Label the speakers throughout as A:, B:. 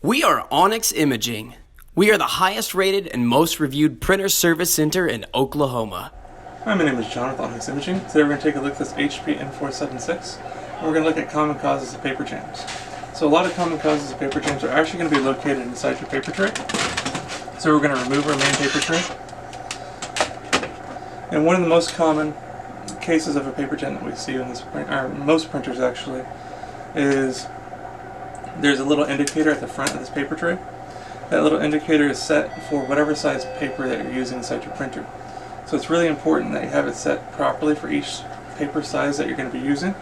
A: We are Onyx Imaging. We are the highest rated and most reviewed printer service center in Oklahoma.
B: Hi, my name is John with Onyx Imaging. Today we're going to take a look at this HP M476 and we're going to look at common causes of paper jams. So a lot of common causes of paper jams are actually going to be located inside your paper tray. So we're going to remove our main paper tray. And one of the most common cases of a paper jam that we see in this print, or most printers actually, is there's a little indicator at the front of this paper tray. That little indicator is set for whatever size paper that you're using inside your printer. So it's really important that you have it set properly for each paper size that you're going to be using.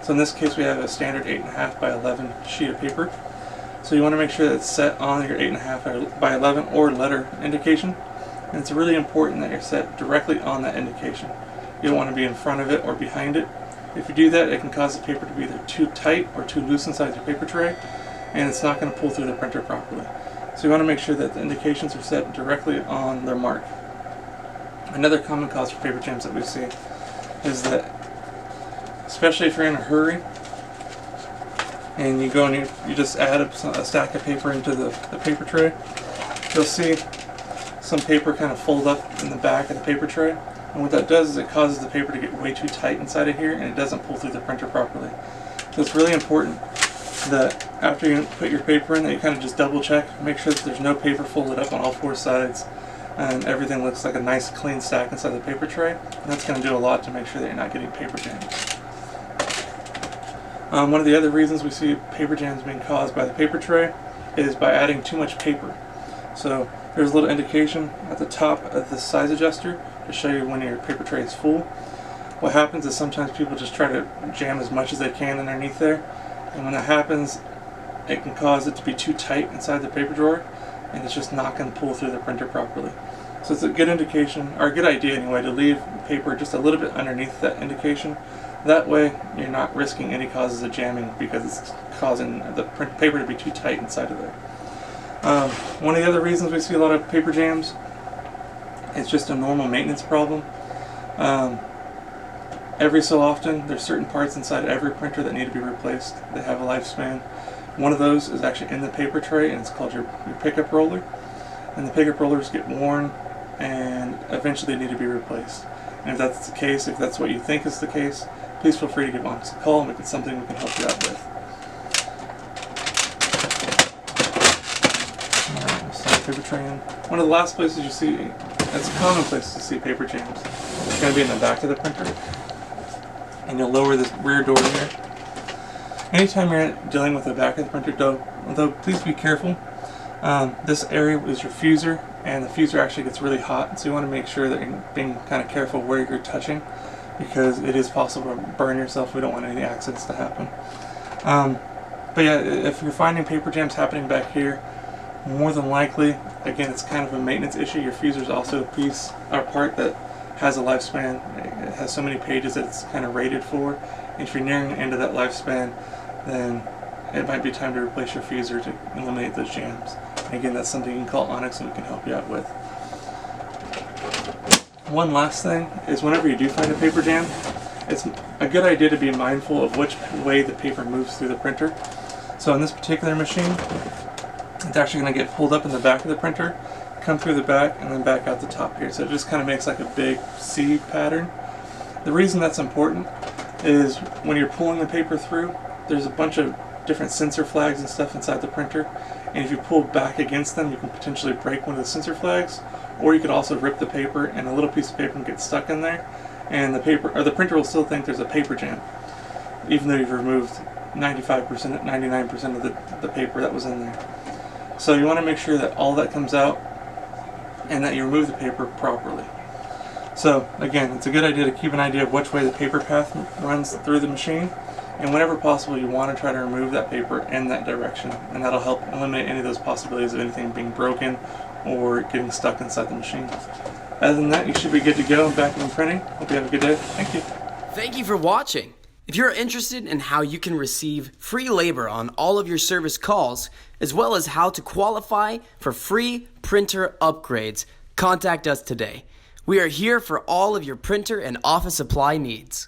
B: So in this case we have a standard 8.5 by 11 sheet of paper. So you want to make sure that it's set on your 8.5 by 11 or letter indication. And it's really important that you're set directly on that indication. You don't want to be in front of it or behind it. If you do that, it can cause the paper to be either too tight or too loose inside your paper tray, and it's not going to pull through the printer properly. So you want to make sure that the indications are set directly on their mark. Another common cause for paper jams that we see is that, especially if you're in a hurry and you go and you just add a stack of paper into the paper tray, you'll see some paper kind of fold up in the back of the paper tray. And what that does is it causes the paper to get way too tight inside of here and it doesn't pull through the printer properly. So it's really important that after you put your paper in that you kind of just double check, make sure that there's no paper folded up on all four sides and everything looks like a nice clean stack inside the paper tray. And that's going to do a lot to make sure that you're not getting paper jams. One of the other reasons we see paper jams being caused by the paper tray is by adding too much paper. So there's a little indication at the top of the size adjuster to show you when your paper tray is full. What happens is sometimes people just try to jam as much as they can underneath there, and when that happens it can cause it to be too tight inside the paper drawer and it's just not going to pull through the printer properly. So it's a good indication, or a good idea anyway, to leave paper just a little bit underneath that indication. That way you're not risking any causes of jamming because it's causing the paper to be too tight inside of there. One of the other reasons we see a lot of paper jams is just a normal maintenance problem. Every so often there's certain parts inside every printer that need to be replaced. They have a lifespan. One of those is actually in the paper tray and it's called your pickup roller. And the pickup rollers get worn and eventually they need to be replaced. And if that's the case, if that's what you think is the case, please feel free to give Onyx a call and it's something we can help you out with. Paper tray in. One of the last places you see, it's a common place to see paper jams, it's going to be in the back of the printer. And you'll lower this rear door here. Anytime you're dealing with the back of the printer, though please be careful. This area is your fuser, and the fuser actually gets really hot, so you want to make sure that you're being kind of careful where you're touching, because it is possible to burn yourself. We don't want any accidents to happen. But yeah, if you're finding paper jams happening back here, more than likely, again, it's kind of a maintenance issue. Your fuser is also a piece or part that has a lifespan. It has so many pages that it's kind of rated for. And if you're nearing the end of that lifespan, then it might be time to replace your fuser to eliminate those jams. And again, that's something you can call Onyx and we can help you out with. One last thing is whenever you do find a paper jam, it's a good idea to be mindful of which way the paper moves through the printer. So in this particular machine, it's actually going to get pulled up in the back of the printer, come through the back, and then back out the top here. So it just kind of makes like a big C pattern. The reason that's important is when you're pulling the paper through, there's a bunch of different sensor flags and stuff inside the printer, and if you pull back against them, you can potentially break one of the sensor flags, or you could also rip the paper and a little piece of paper can get stuck in there, and the printer will still think there's a paper jam, even though you've removed 95%, 99% of the paper that was in there. So you want to make sure that all that comes out and that you remove the paper properly. So again, it's a good idea to keep an idea of which way the paper path runs through the machine, and whenever possible you want to try to remove that paper in that direction, and that'll help eliminate any of those possibilities of anything being broken or getting stuck inside the machine. Other than that, you should be good to go and back in printing. Hope you have a good day. Thank you.
A: Thank you for watching. If you're interested in how you can receive free labor on all of your service calls, as well as how to qualify for free printer upgrades, contact us today. We are here for all of your printer and office supply needs.